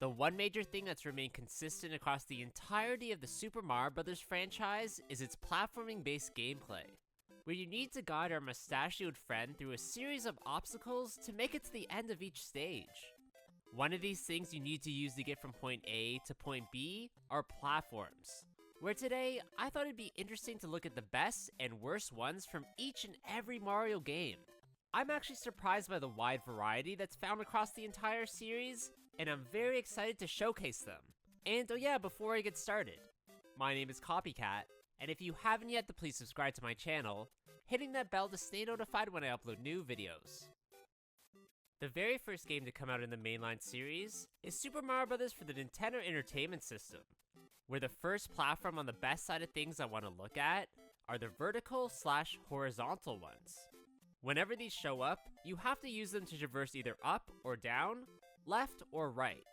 The one major thing that's remained consistent across the entirety of the Super Mario Bros. Franchise is its platforming-based gameplay, where you need to guide our mustachioed friend through a series of obstacles to make it to the end of each stage. One of these things you need to use to get from point A to point B are platforms, where today I thought it'd be interesting to look at the best and worst ones from each and every Mario game. I'm actually surprised by the wide variety that's found across the entire series, and I'm very excited to showcase them. And oh yeah, before I get started, my name is Copycat, and if you haven't yet, then please subscribe to my channel, hitting that bell to stay notified when I upload new videos. The very first game to come out in the mainline series is Super Mario Bros. For the Nintendo Entertainment System, where the first platform on the best side of things I want to look at are the vertical/horizontal ones. Whenever these show up, you have to use them to traverse either up or down, left or right,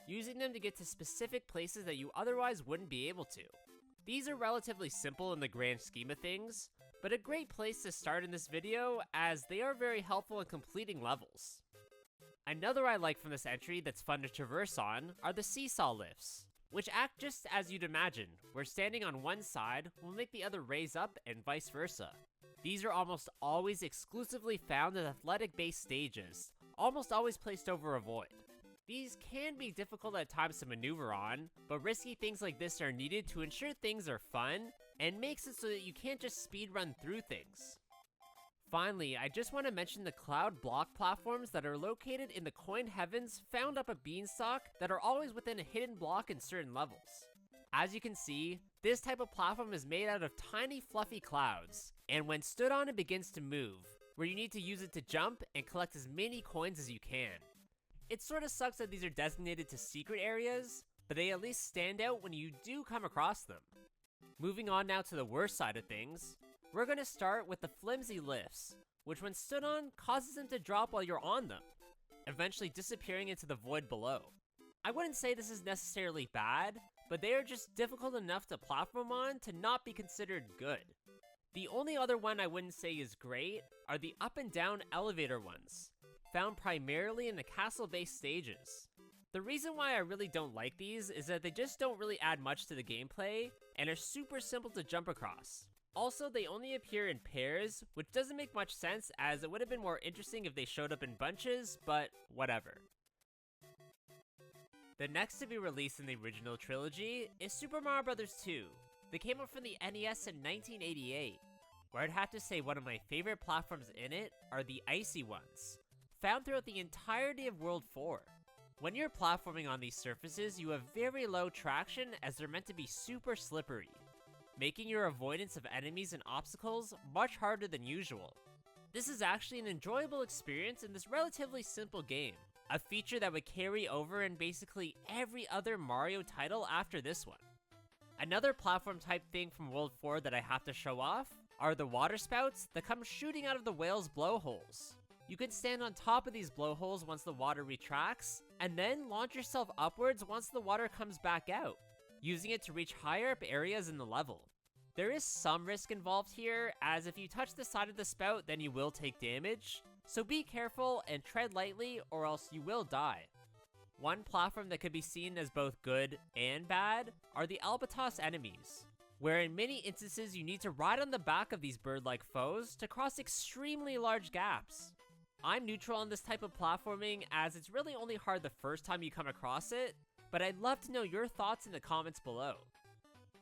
using them to get to specific places that you otherwise wouldn't be able to. These are relatively simple in the grand scheme of things, but a great place to start in this video as they are very helpful in completing levels. Another I like from this entry that's fun to traverse on are the seesaw lifts, which act just as you'd imagine, where standing on one side will make the other raise up and vice versa. These are almost always exclusively found in athletic-based stages, almost always placed over a void. These can be difficult at times to maneuver on, but risky things like this are needed to ensure things are fun, and makes it so that you can't just speedrun through things. Finally, I just want to mention the cloud block platforms that are located in the coin heavens found up a beanstalk that are always within a hidden block in certain levels. As you can see, this type of platform is made out of tiny fluffy clouds, and when stood on it begins to move, where you need to use it to jump and collect as many coins as you can. It sorta sucks that these are designated to secret areas, but they at least stand out when you do come across them. Moving on now to the worst side of things, we're gonna start with the flimsy lifts, which when stood on causes them to drop while you're on them, eventually disappearing into the void below. I wouldn't say this is necessarily bad, but they are just difficult enough to platform on to not be considered good. The only other one I wouldn't say is great are the up and down elevator ones, found primarily in the castle-based stages. The reason why I really don't like these is that they just don't really add much to the gameplay and are super simple to jump across. Also, they only appear in pairs, which doesn't make much sense as it would have been more interesting if they showed up in bunches, but whatever. The next to be released in the original trilogy is Super Mario Bros. 2. They came out from the NES in 1988, where I'd have to say one of my favorite platforms in it are the icy ones, found throughout the entirety of World 4. When you're platforming on these surfaces, you have very low traction as they're meant to be super slippery, making your avoidance of enemies and obstacles much harder than usual. This is actually an enjoyable experience in this relatively simple game, a feature that would carry over in basically every other Mario title after this one. Another platform type thing from World 4 that I have to show off are the water spouts that come shooting out of the whale's blowholes. You can stand on top of these blowholes once the water retracts, and then launch yourself upwards once the water comes back out, using it to reach higher up areas in the level. There is some risk involved here, as if you touch the side of the spout then you will take damage, so be careful and tread lightly or else you will die. One platform that could be seen as both good and bad are the albatross enemies, where in many instances you need to ride on the back of these bird-like foes to cross extremely large gaps. I'm neutral on this type of platforming as it's really only hard the first time you come across it, but I'd love to know your thoughts in the comments below.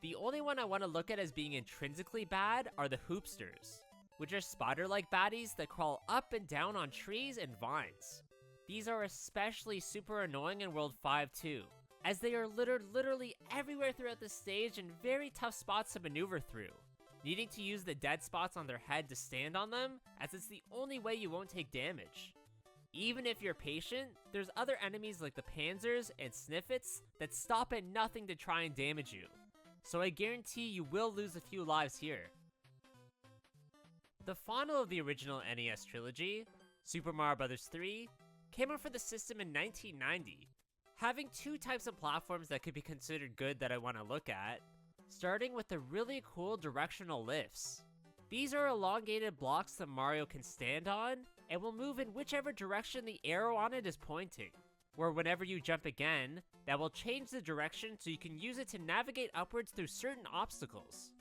The only one I want to look at as being intrinsically bad are the hoopsters, which are spider-like baddies that crawl up and down on trees and vines. These are especially super annoying in World 5 too, as they are littered literally everywhere throughout the stage and very tough spots to maneuver through, needing to use the dead spots on their head to stand on them, as it's the only way you won't take damage. Even if you're patient, there's other enemies like the panzers and sniffets that stop at nothing to try and damage you, so I guarantee you will lose a few lives here. The final of the original NES trilogy, Super Mario Bros. 3, came out for the system in 1990, having two types of platforms that could be considered good that I want to look at, starting with the really cool directional lifts. These are elongated blocks that Mario can stand on, and will move in whichever direction the arrow on it is pointing. where whenever you jump again, that will change the direction so you can use it to navigate upwards through certain obstacles.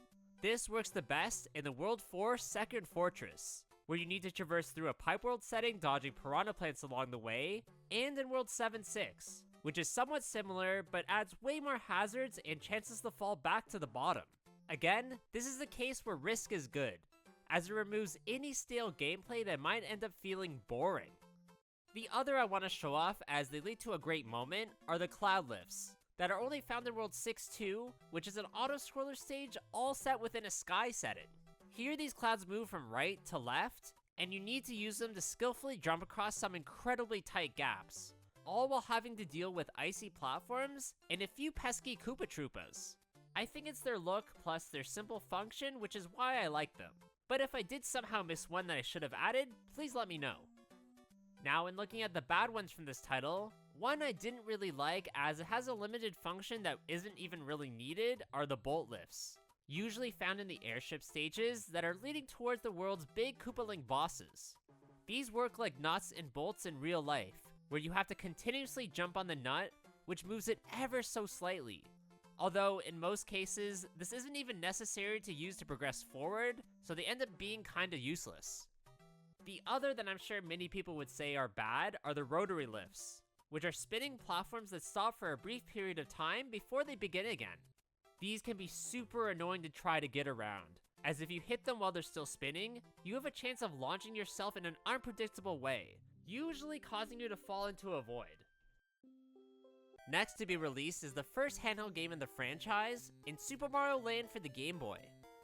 This works the best in the World 4 Second Fortress, where you need to traverse through a pipe world setting dodging piranha plants along the way, and in World 7-6, which is somewhat similar but adds way more hazards and chances to fall back to the bottom. Again, this is a case where risk is good, as it removes any stale gameplay that might end up feeling boring. The other I want to show off as they lead to a great moment are the cloud lifts, that are only found in World 6-2, which is an auto-scroller stage all set within a sky setting. Here these clouds move from right to left, and you need to use them to skillfully jump across some incredibly tight gaps, all while having to deal with icy platforms and a few pesky Koopa Troopas. I think it's their look plus their simple function, which is why I like them. But if I did somehow miss one that I should have added, please let me know. Now, in looking at the bad ones from this title, one I didn't really like as it has a limited function that isn't even really needed are the bolt lifts, usually found in the airship stages that are leading towards the world's big Koopaling bosses. These work like nuts and bolts in real life, where you have to continuously jump on the nut, which moves it ever so slightly. Although, in most cases, this isn't even necessary to use to progress forward, so they end up being kinda useless. The other that I'm sure many people would say are bad are the rotary lifts, which are spinning platforms that stop for a brief period of time before they begin again. These can be super annoying to try to get around, as if you hit them while they're still spinning, you have a chance of launching yourself in an unpredictable way, usually causing you to fall into a void. Next to be released is the first handheld game in the franchise, in Super Mario Land for the Game Boy,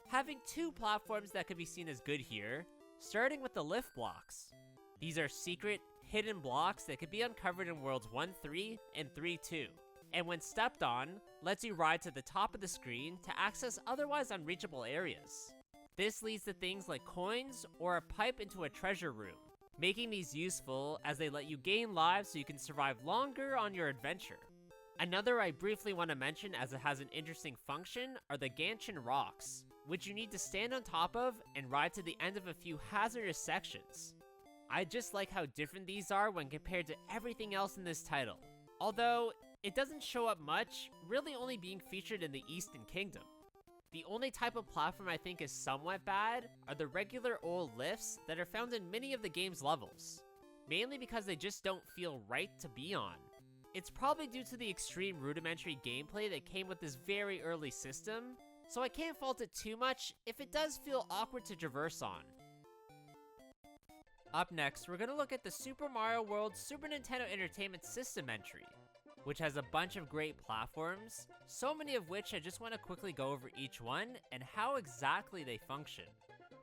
having two platforms that could be seen as good here, starting with the lift blocks. These are secret, hidden blocks that could be uncovered in Worlds 1-3 and 3-2, and when stepped on, lets you ride to the top of the screen to access otherwise unreachable areas. This leads to things like coins or a pipe into a treasure room, making these useful as they let you gain lives so you can survive longer on your adventure. Another I briefly want to mention as it has an interesting function are the Gantchen rocks, which you need to stand on top of and ride to the end of a few hazardous sections. I just like how different these are when compared to everything else in this title, although it doesn't show up much, really only being featured in the Eastern Kingdom. The only type of platform I think is somewhat bad are the regular old lifts that are found in many of the game's levels, mainly because they just don't feel right to be on. It's probably due to the extreme rudimentary gameplay that came with this very early system, so I can't fault it too much if it does feel awkward to traverse on. Up next, we're going to look at the Super Mario World Super Nintendo Entertainment System entry, which has a bunch of great platforms, so many of which I just want to quickly go over each one and how exactly they function.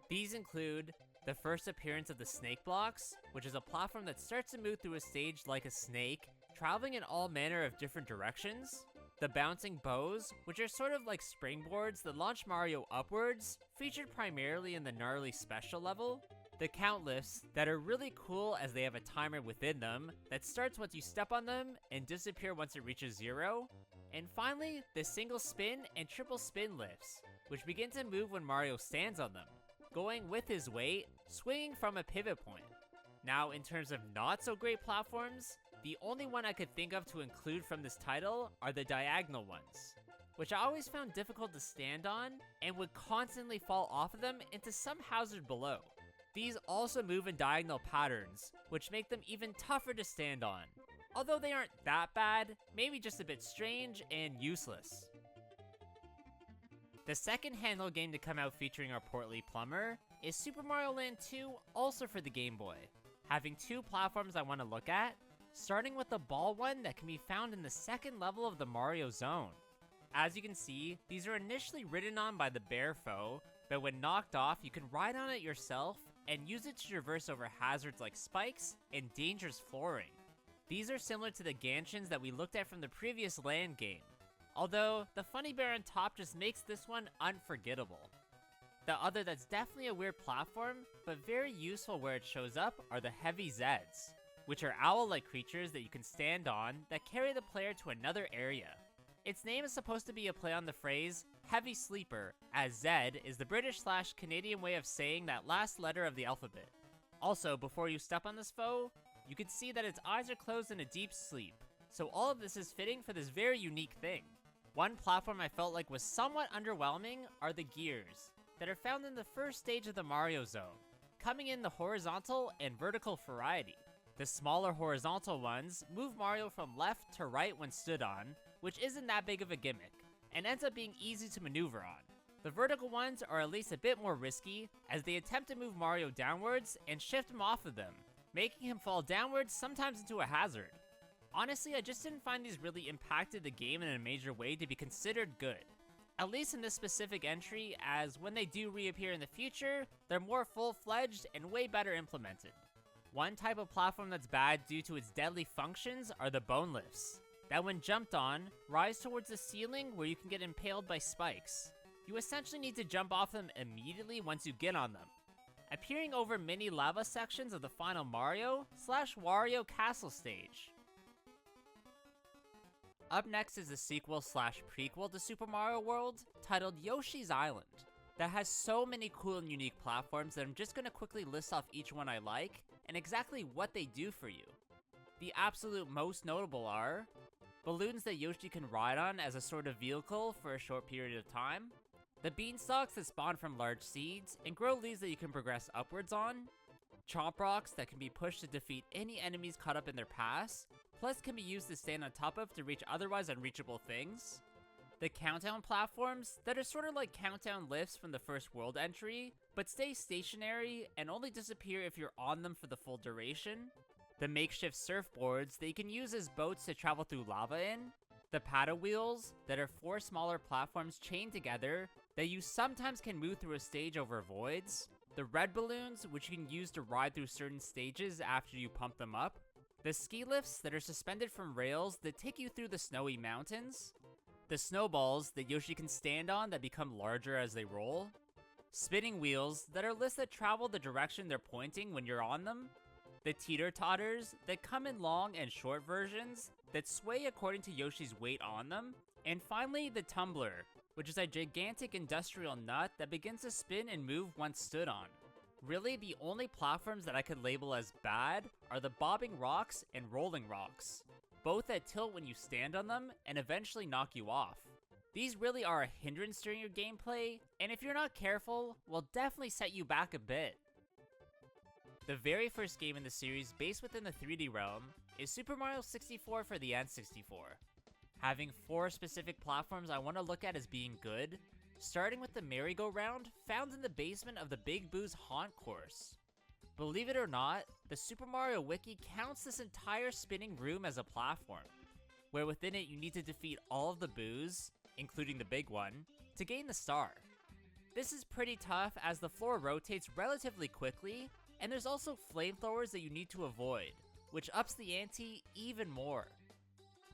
These include the first appearance of the snake blocks, which is a platform that starts to move through a stage like a snake, traveling in all manner of different directions. The bouncing bows, which are sort of like springboards that launch Mario upwards, featured primarily in the gnarly special level. The count lifts that are really cool as they have a timer within them that starts once you step on them and disappear once it reaches 0. And finally, the single spin and triple spin lifts, which begin to move when Mario stands on them, going with his weight, swinging from a pivot point. Now, in terms of not so great platforms, the only one I could think of to include from this title are the diagonal ones, which I always found difficult to stand on and would constantly fall off of them into some hazard below. These also move in diagonal patterns, which make them even tougher to stand on, although they aren't that bad, maybe just a bit strange and useless. The second handheld game to come out featuring our portly plumber is Super Mario Land 2, also for the Game Boy, having two platforms I want to look at, starting with the ball one that can be found in the second level of the Mario Zone. As you can see, these are initially ridden on by the bear foe, but when knocked off, you can ride on it yourself and use it to traverse over hazards like spikes and dangerous flooring. These are similar to the Gantchins that we looked at from the previous Land game, although the funny bear on top just makes this one unforgettable. The other that's definitely a weird platform, but very useful where it shows up are the Heavy Zeds, which are owl-like creatures that you can stand on that carry the player to another area. Its name is supposed to be a play on the phrase heavy sleeper, as Zed is the British/Canadian way of saying that last letter of the alphabet. Also, before you step on this foe, you can see that its eyes are closed in a deep sleep, so all of this is fitting for this very unique thing. One platform I felt like was somewhat underwhelming are the gears, that are found in the first stage of the Mario Zone, coming in the horizontal and vertical variety. The smaller horizontal ones move Mario from left to right when stood on, which isn't that big of a gimmick, and ends up being easy to maneuver on. The vertical ones are at least a bit more risky, as they attempt to move Mario downwards and shift him off of them, making him fall downwards, sometimes into a hazard. Honestly, I just didn't find these really impacted the game in a major way to be considered good. At least in this specific entry, as when they do reappear in the future, they're more full-fledged and way better implemented. One type of platform that's bad due to its deadly functions are the bone lifts, that when jumped on, rise towards the ceiling where you can get impaled by spikes. You essentially need to jump off them immediately once you get on them, appearing over mini lava sections of the final Mario/Wario Castle stage. Up next is the sequel/prequel to Super Mario World, titled Yoshi's Island, that has so many cool and unique platforms that I'm just going to quickly list off each one I like, and exactly what they do for you. The absolute most notable are balloons that Yoshi can ride on as a sort of vehicle for a short period of time, the beanstalks that spawn from large seeds and grow leaves that you can progress upwards on, chomp rocks that can be pushed to defeat any enemies caught up in their paths, plus can be used to stand on top of to reach otherwise unreachable things, the countdown platforms that are sort of like countdown lifts from the first world entry, but stay stationary and only disappear if you're on them for the full duration, the makeshift surfboards that you can use as boats to travel through lava in, the paddle wheels that are 4 smaller platforms chained together that you sometimes can move through a stage over voids, the red balloons which you can use to ride through certain stages after you pump them up, the ski lifts that are suspended from rails that take you through the snowy mountains, the snowballs that Yoshi can stand on that become larger as they roll, spinning wheels that are lists that travel the direction they're pointing when you're on them, the teeter-totters that come in long and short versions that sway according to Yoshi's weight on them, and finally the tumbler, which is a gigantic industrial nut that begins to spin and move once stood on. Really, the only platforms that I could label as bad are the bobbing rocks and rolling rocks, both that tilt when you stand on them and eventually knock you off. These really are a hindrance during your gameplay, and if you're not careful, will definitely set you back a bit. The very first game in the series based within the 3D realm is Super Mario 64 for the N64. Having 4 specific platforms I want to look at as being good, starting with the merry-go-round found in the basement of the Big Boo's Haunt course. Believe it or not, the Super Mario Wiki counts this entire spinning room as a platform, where within it you need to defeat all of the Boos, including the big one, to gain the star. This is pretty tough as the floor rotates relatively quickly, and there's also flamethrowers that you need to avoid, which ups the ante even more.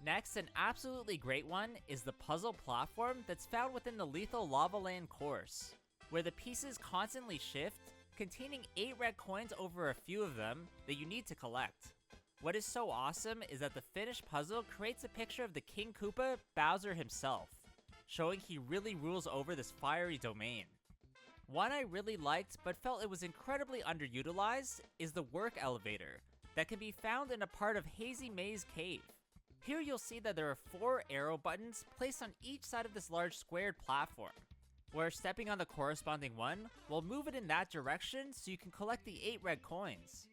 Next, an absolutely great one is the puzzle platform that's found within the Lethal Lava Land course, where the pieces constantly shift, containing 8 red coins over a few of them that you need to collect. What is so awesome is that the finished puzzle creates a picture of the King Koopa, Bowser himself, showing he really rules over this fiery domain. One I really liked but felt it was incredibly underutilized is the work elevator that can be found in a part of Hazy Maze Cave. Here you'll see that there are 4 arrow buttons placed on each side of this large squared platform, where stepping on the corresponding one will move it in that direction so you can collect the 8 red coins.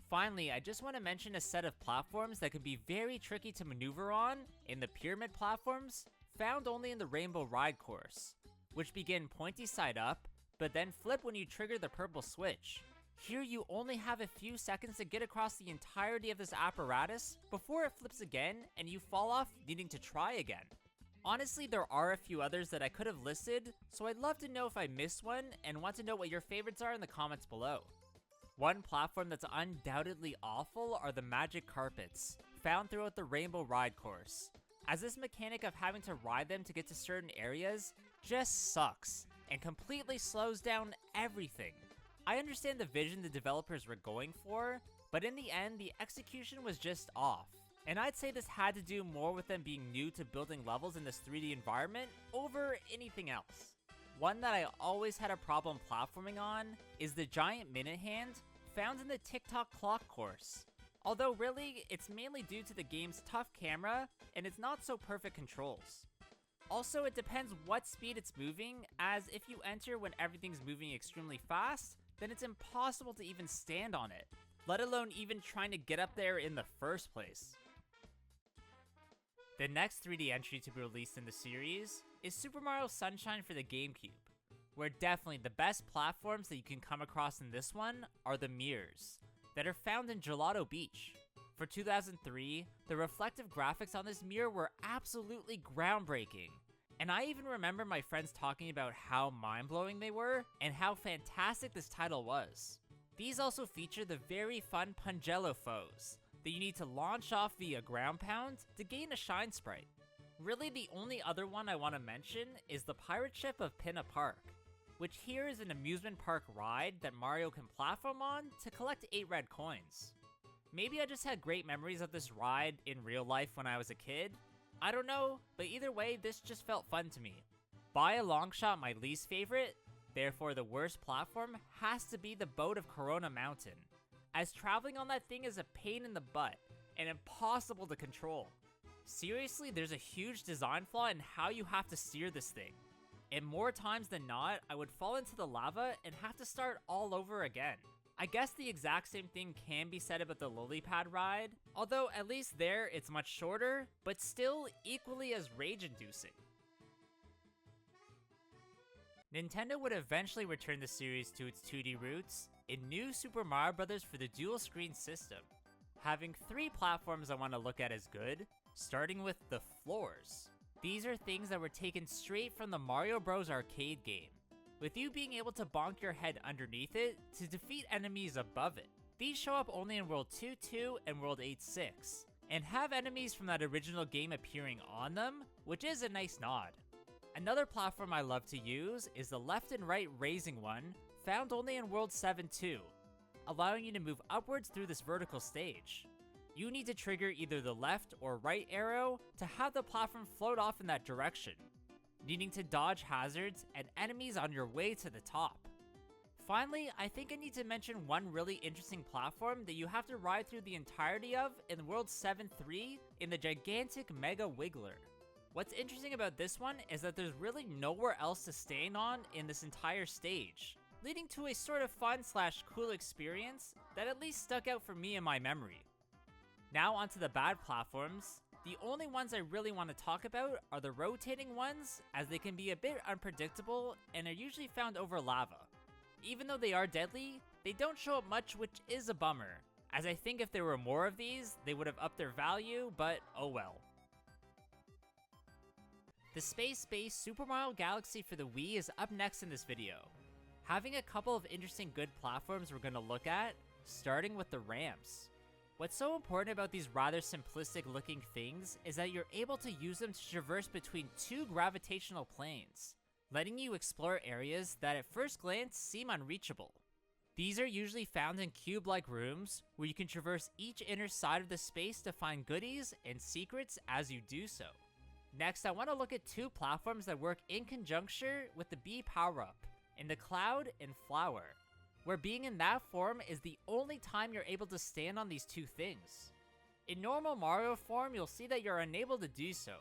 Finally, I just want to mention a set of platforms that can be very tricky to maneuver on in the pyramid platforms found only in the Rainbow Ride course, which begin pointy side up, but then flip when you trigger the purple switch. Here you only have a few seconds to get across the entirety of this apparatus before it flips again and you fall off needing to try again. Honestly, there are a few others that I could have listed, so I'd love to know if I missed one and want to know what your favorites are in the comments below. One platform that's undoubtedly awful are the magic carpets, found throughout the Rainbow Ride course, as this mechanic of having to ride them to get to certain areas just sucks and completely slows down everything. I understand the vision the developers were going for, but in the end, the execution was just off. And I'd say this had to do more with them being new to building levels in this 3D environment over anything else. One that I always had a problem platforming on is the giant minute hand found in the TikTok clock course, Although really, it's mainly due to the game's tough camera and its not so perfect controls. Also, it depends what speed it's moving, as if you enter when everything's moving extremely fast, then it's impossible to even stand on it, let alone even trying to get up there in the first place. The next 3D entry to be released in the series is Super Mario Sunshine for the GameCube, where definitely the best platforms that you can come across in this one are the mirrors, that are found in Gelato Beach. For 2003, the reflective graphics on this mirror were absolutely groundbreaking, and I even remember my friends talking about how mind-blowing they were and how fantastic this title was. These also feature the very fun Pungello foes that you need to launch off via ground pound to gain a shine sprite. Really, the only other one I want to mention is the pirate ship of Pinna Park, which here is an amusement park ride that Mario can platform on to collect 8 red coins. Maybe I just had great memories of this ride in real life when I was a kid. I don't know, but either way, this just felt fun to me. By a long shot, my least favorite, therefore the worst platform, has to be the boat of Corona Mountain, as traveling on that thing is a pain in the butt and impossible to control. Seriously, there's a huge design flaw in how you have to steer this thing, and more times than not, I would fall into the lava and have to start all over again. I guess the exact same thing can be said about the Lily Pad ride, although at least there it's much shorter, but still equally as rage-inducing. Nintendo would eventually return the series to its 2D roots in New Super Mario Bros. For the dual-screen system, having 3 platforms I want to look at as good, starting with the floors. These are things that were taken straight from the Mario Bros. Arcade game, with you being able to bonk your head underneath it to defeat enemies above it. These show up only in World 2-2 and World 8-6, and have enemies from that original game appearing on them, which is a nice nod. Another platform I love to use is the left and right raising one, found only in World 7-2, allowing you to move upwards through this vertical stage. You need to trigger either the left or right arrow to have the platform float off in that direction, needing to dodge hazards and enemies on your way to the top. Finally, I think I need to mention one really interesting platform that you have to ride through the entirety of in World 7-3 in the gigantic Mega Wiggler. What's interesting about this one is that there's really nowhere else to stand on in this entire stage, leading to a sort of fun / cool experience that at least stuck out for me in my memory. Now onto the bad platforms. The only ones I really want to talk about are the rotating ones, as they can be a bit unpredictable and are usually found over lava. Even though they are deadly, they don't show up much, which is a bummer, as I think if there were more of these, they would have upped their value, but oh well. The space-based Super Mario Galaxy for the Wii is up next in this video, having a couple of interesting good platforms we're going to look at, starting with the ramps. What's so important about these rather simplistic looking things is that you're able to use them to traverse between 2 gravitational planes, letting you explore areas that at first glance seem unreachable. These are usually found in cube-like rooms, where you can traverse each inner side of the space to find goodies and secrets as you do so. Next, I want to look at 2 platforms that work in conjunction with the B power-up, in the Cloud and Flower, where being in that form is the only time you're able to stand on these 2 things. In normal Mario form, you'll see that you're unable to do so,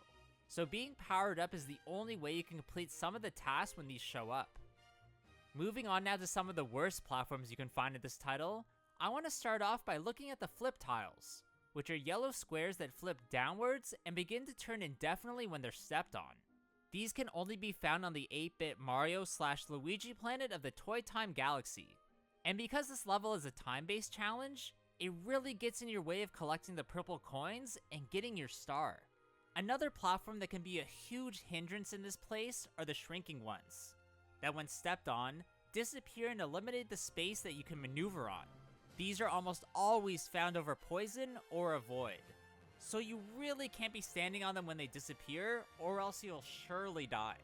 so being powered up is the only way you can complete some of the tasks when these show up. Moving on now to some of the worst platforms you can find in this title, I want to start off by looking at the flip tiles, which are yellow squares that flip downwards and begin to turn indefinitely when they're stepped on. These can only be found on the 8-bit Mario / Luigi planet of the Toy Time Galaxy. And because this level is a time-based challenge, it really gets in your way of collecting the purple coins and getting your star. Another platform that can be a huge hindrance in this place are the shrinking ones, that when stepped on, disappear and eliminate the space that you can maneuver on. These are almost always found over poison or a void, so you really can't be standing on them when they disappear, or else you'll surely die.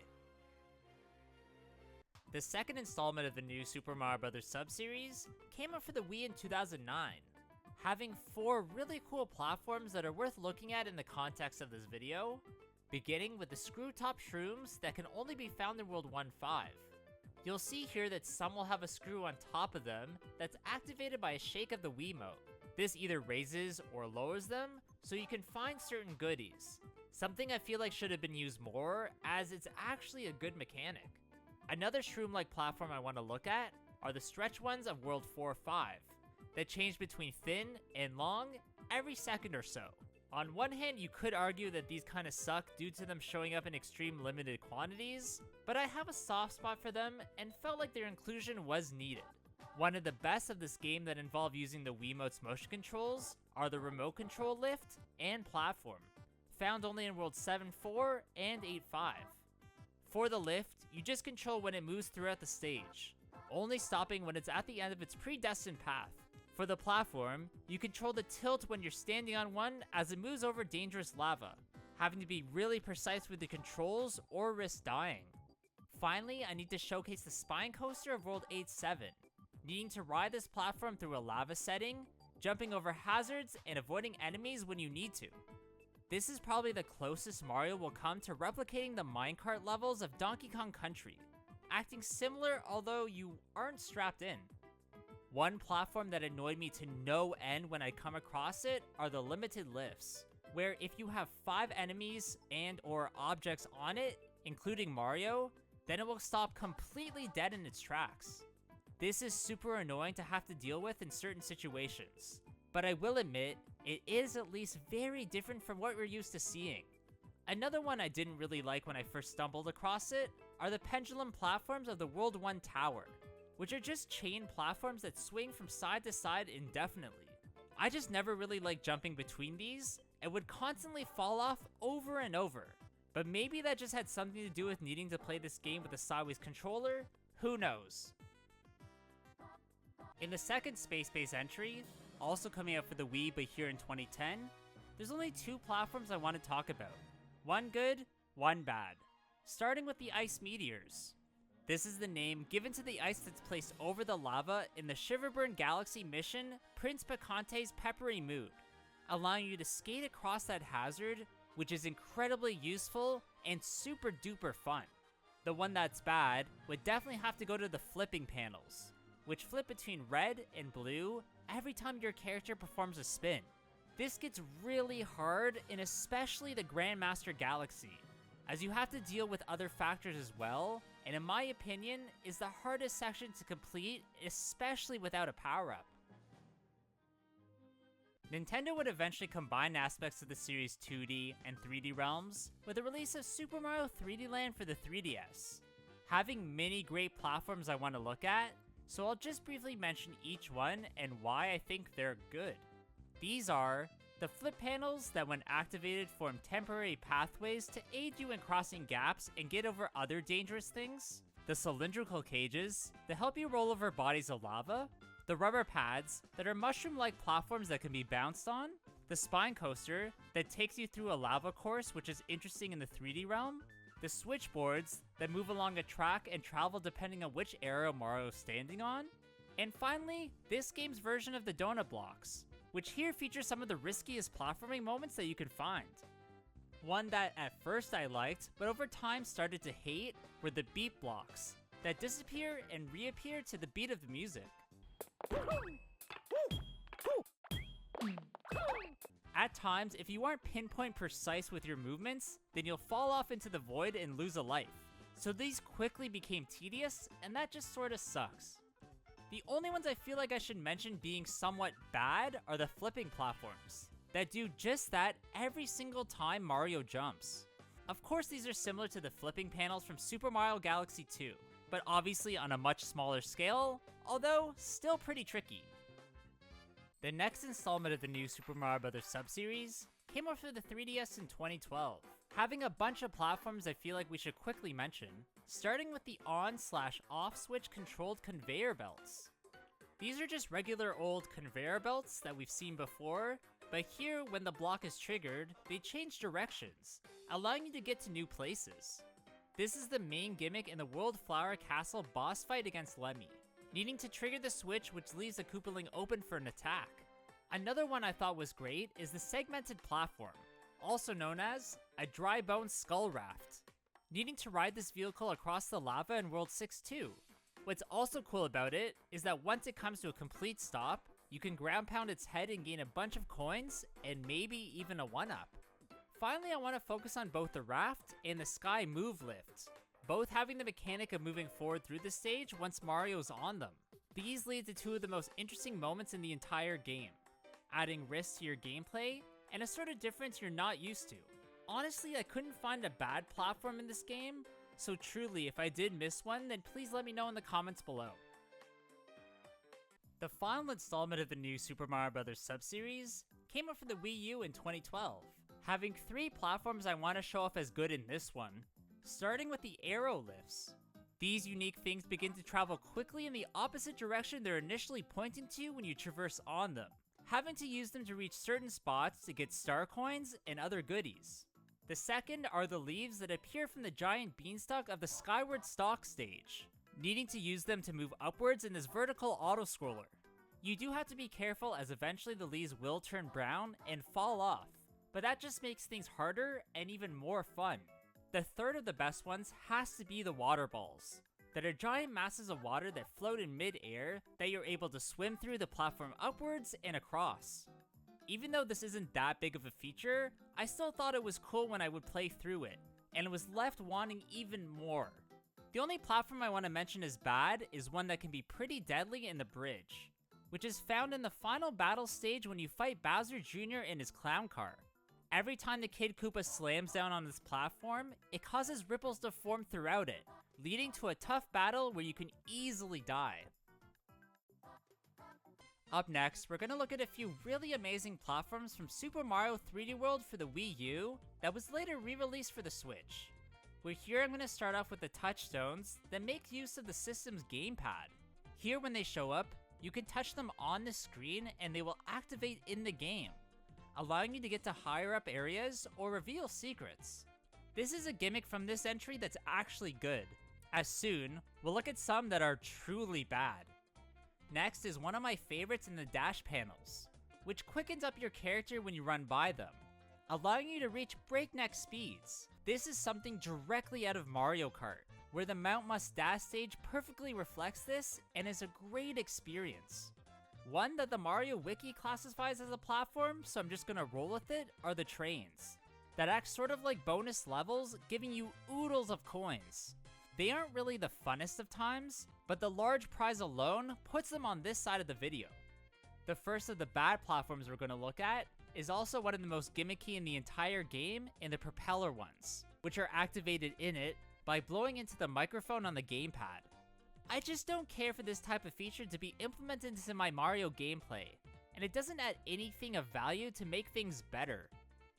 The second installment of the new Super Mario Bros. Sub-series came out for the Wii in 2009, having 4 really cool platforms that are worth looking at in the context of this video, beginning with the screw-top shrooms that can only be found in World 1-5. You'll see here that some will have a screw on top of them that's activated by a shake of the Wiimote, This either raises or lowers them, so you can find certain goodies. Something I feel like should have been used more, as it's actually a good mechanic. Another shroom-like platform I want to look at are the stretch ones of World 4-5, that change between thin and long every second or so. On one hand, you could argue that these kinda suck due to them showing up in extreme limited quantities, but I have a soft spot for them and felt like their inclusion was needed. One of the best of this game that involve using the Wiimote's motion controls are the remote control lift and platform, found only in World 7-4 and 8-5. For the lift, you just control when it moves throughout the stage, only stopping when it's at the end of its predestined path. For the platform, you control the tilt when you're standing on one as it moves over dangerous lava, having to be really precise with the controls or risk dying. Finally, I need to showcase the spine coaster of World 8-7, needing to ride this platform through a lava setting, jumping over hazards, and avoiding enemies when you need to. This is probably the closest Mario will come to replicating the minecart levels of Donkey Kong Country, acting similar although you aren't strapped in. One platform that annoyed me to no end when I come across it are the limited lifts, where if you have 5 enemies and or objects on it, including Mario, then it will stop completely dead in its tracks. This is super annoying to have to deal with in certain situations, but I will admit, it is at least very different from what we're used to seeing. Another one I didn't really like when I first stumbled across it are the pendulum platforms of the World 1 Tower, which are just chain platforms that swing from side to side indefinitely. I just never really liked jumping between these and would constantly fall off over and over, but maybe that just had something to do with needing to play this game with a sideways controller, who knows. In the second space-based entry, also coming out for the Wii but here in 2010, there's only 2 platforms I want to talk about. One good, one bad. Starting with the ice meteors. This is the name given to the ice that's placed over the lava in the Shiverburn Galaxy mission Prince Picante's Peppery Mood, allowing you to skate across that hazard, which is incredibly useful and super duper fun. The one that's bad would definitely have to go to the flipping panels, which flip between red and blue every time your character performs a spin. This gets really hard in especially the Grandmaster Galaxy, as you have to deal with other factors as well, and in my opinion, is the hardest section to complete, especially without a power-up. Nintendo would eventually combine aspects of the series' 2D and 3D realms with the release of Super Mario 3D Land for the 3DS, having many great platforms I want to look at, so I'll just briefly mention each one and why I think they're good. These are the flip panels that when activated form temporary pathways to aid you in crossing gaps and get over other dangerous things, the cylindrical cages that help you roll over bodies of lava, the rubber pads that are mushroom-like platforms that can be bounced on, the spine coaster that takes you through a lava course which is interesting in the 3D realm, the switchboards that move along a track and travel depending on which area Mario is standing on, and finally, this game's version of the donut blocks, which here features some of the riskiest platforming moments that you can find. One that at first I liked, but over time started to hate, were the beat blocks, that disappear and reappear to the beat of the music. At times, if you aren't pinpoint precise with your movements, then you'll fall off into the void and lose a life. So these quickly became tedious, and that just sorta sucks. The only ones I feel like I should mention being somewhat bad are the flipping platforms, that do just that every single time Mario jumps. Of course these are similar to the flipping panels from Super Mario Galaxy 2, but obviously on a much smaller scale, although still pretty tricky. The next installment of the new Super Mario Bros. Sub-series came out for the 3DS in 2012, having a bunch of platforms I feel like we should quickly mention, starting with the on/off switch controlled conveyor belts. These are just regular old conveyor belts that we've seen before, but here when the block is triggered, they change directions, allowing you to get to new places. This is the main gimmick in the World Flower Castle boss fight against Lemmy, needing to trigger the switch which leaves the Koopaling open for an attack. Another one I thought was great is the segmented platform, also known as a dry bone skull raft, needing to ride this vehicle across the lava in World 6-2. What's also cool about it is that once it comes to a complete stop, You can ground pound its head and gain a bunch of coins, and maybe even a 1-up. Finally, I want to focus on both the raft and the sky move lift, both having the mechanic of moving forward through the stage once Mario's on them. These lead to two of the most interesting moments in the entire game, adding risk to your gameplay and a sort of difference you're not used to. Honestly, I couldn't find a bad platform in this game, so truly, if I did miss one, then please let me know in the comments below. The final installment of the new Super Mario Bros. Sub-series came out for the Wii U in 2012, having 3 platforms I want to show off as good in this one, starting with the arrow lifts. These unique things begin to travel quickly in the opposite direction they're initially pointing to when you traverse on them, having to use them to reach certain spots to get star coins and other goodies. The second are the leaves that appear from the giant beanstalk of the Skyward Stalk stage, needing to use them to move upwards in this vertical auto-scroller. You do have to be careful as eventually the leaves will turn brown and fall off, but that just makes things harder and even more fun. The third of the best ones has to be the water balls, that are giant masses of water that float in mid-air that you're able to swim through the platform upwards and across. Even though this isn't that big of a feature, I still thought it was cool when I would play through it, and was left wanting even more. The only platform I want to mention as bad is one that can be pretty deadly in the bridge, which is found in the final battle stage when you fight Bowser Jr. in his clown car. Every time the Kid Koopa slams down on this platform, it causes ripples to form throughout it, leading to a tough battle where you can easily die. Up next, we're going to look at a few really amazing platforms from Super Mario 3D World for the Wii U that was later re-released for the Switch. Where here I'm going to start off with the touchstones that make use of the system's gamepad. Here when they show up, you can touch them on the screen and they will activate in the game, allowing you to get to higher up areas or reveal secrets. This is a gimmick from this entry that's actually good, as soon we'll look at some that are truly bad. Next is one of my favorites in the dash panels, which quickens up your character when you run by them, allowing you to reach breakneck speeds. This is something directly out of Mario Kart, where the Mount Must Dash stage perfectly reflects this and is a great experience. One that the Mario Wiki classifies as a platform, so I'm just gonna roll with it, are the trains, that act sort of like bonus levels, giving you oodles of coins. They aren't really the funnest of times, but the large prize alone puts them on this side of the video. The first of the bad platforms we're going to look at is also one of the most gimmicky in the entire game, and the propeller ones, which are activated in it by blowing into the microphone on the gamepad. I just don't care for this type of feature to be implemented into my Mario gameplay, and it doesn't add anything of value to make things better.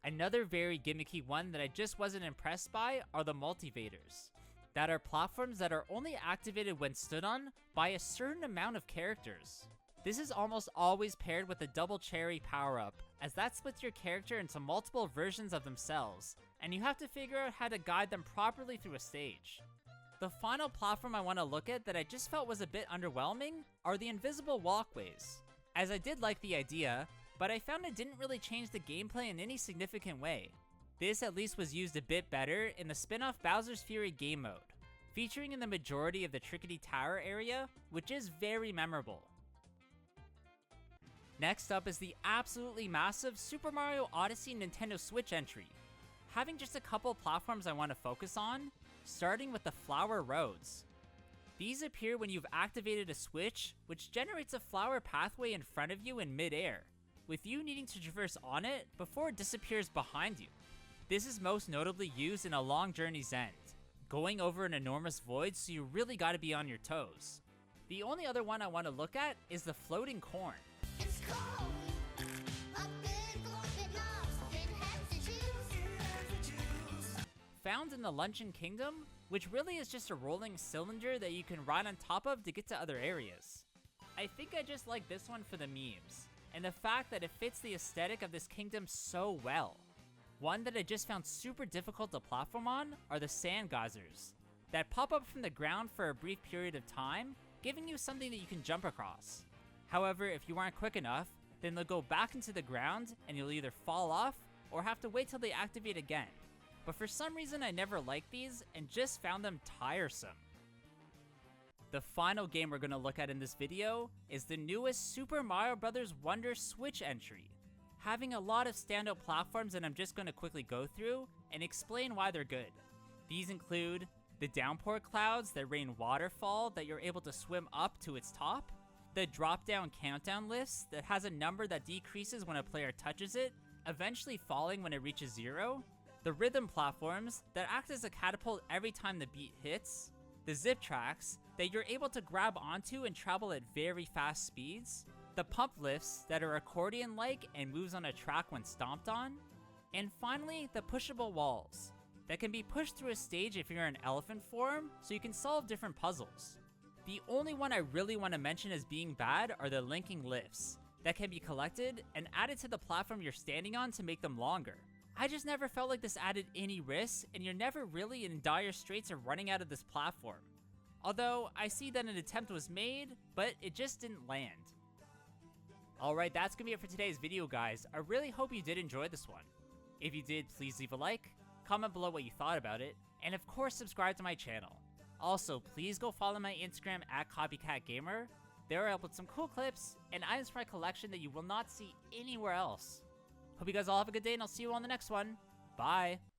Another very gimmicky one that I just wasn't impressed by are the multivators, that are platforms that are only activated when stood on by a certain amount of characters. This is almost always paired with a double cherry power-up, as that splits your character into multiple versions of themselves, and you have to figure out how to guide them properly through a stage. The final platform I want to look at that I just felt was a bit underwhelming are the invisible walkways, as I did like the idea, but I found it didn't really change the gameplay in any significant way. This at least was used a bit better in the spin-off Bowser's Fury game mode, featuring in the majority of the Trickety Tower area, which is very memorable. Next up is the absolutely massive Super Mario Odyssey Nintendo Switch entry, having just a couple platforms I want to focus on, starting with the Flower Roads. These appear when you've activated a switch, which generates a flower pathway in front of you in mid-air, with you needing to traverse on it before it disappears behind you. This is most notably used in A Long Journey's End, going over an enormous void, so you really gotta be on your toes. The only other one I want to look at is the Floating Corn. It's cold. A big open nose, it has to choose. Found in the Luncheon Kingdom, which really is just a rolling cylinder that you can ride on top of to get to other areas. I think I just like this one for the memes, and the fact that it fits the aesthetic of this kingdom so well. One that I just found super difficult to platform on are the sand geysers, that pop up from the ground for a brief period of time, giving you something that you can jump across. However, if you aren't quick enough, then they'll go back into the ground and you'll either fall off or have to wait till they activate again. But for some reason I never liked these and just found them tiresome. The final game we're going to look at in this video is the newest Super Mario Bros. Wonder Switch entry. Having a lot of standout platforms that I'm just going to quickly go through and explain why they're good. These include the downpour clouds that rain waterfall that you're able to swim up to its top, the drop-down countdown lifts that has a number that decreases when a player touches it, eventually falling when it reaches 0, the rhythm platforms that act as a catapult every time the beat hits, the zip tracks that you're able to grab onto and travel at very fast speeds, the pump lifts that are accordion-like and moves on a track when stomped on, and finally the pushable walls that can be pushed through a stage if you're in elephant form so you can solve different puzzles. The only one I really want to mention as being bad are the linking lifts that can be collected and added to the platform you're standing on to make them longer. I just never felt like this added any risk, and you're never really in dire straits of running out of this platform. Although, I see that an attempt was made, but it just didn't land. Alright, that's gonna be it for today's video, guys. I really hope you did enjoy this one. If you did, please leave a like, comment below what you thought about it, and of course subscribe to my channel. Also, please go follow my Instagram at CopyCatGamer. There I upload some cool clips and items for my collection that you will not see anywhere else. Hope you guys all have a good day, and I'll see you on the next one. Bye!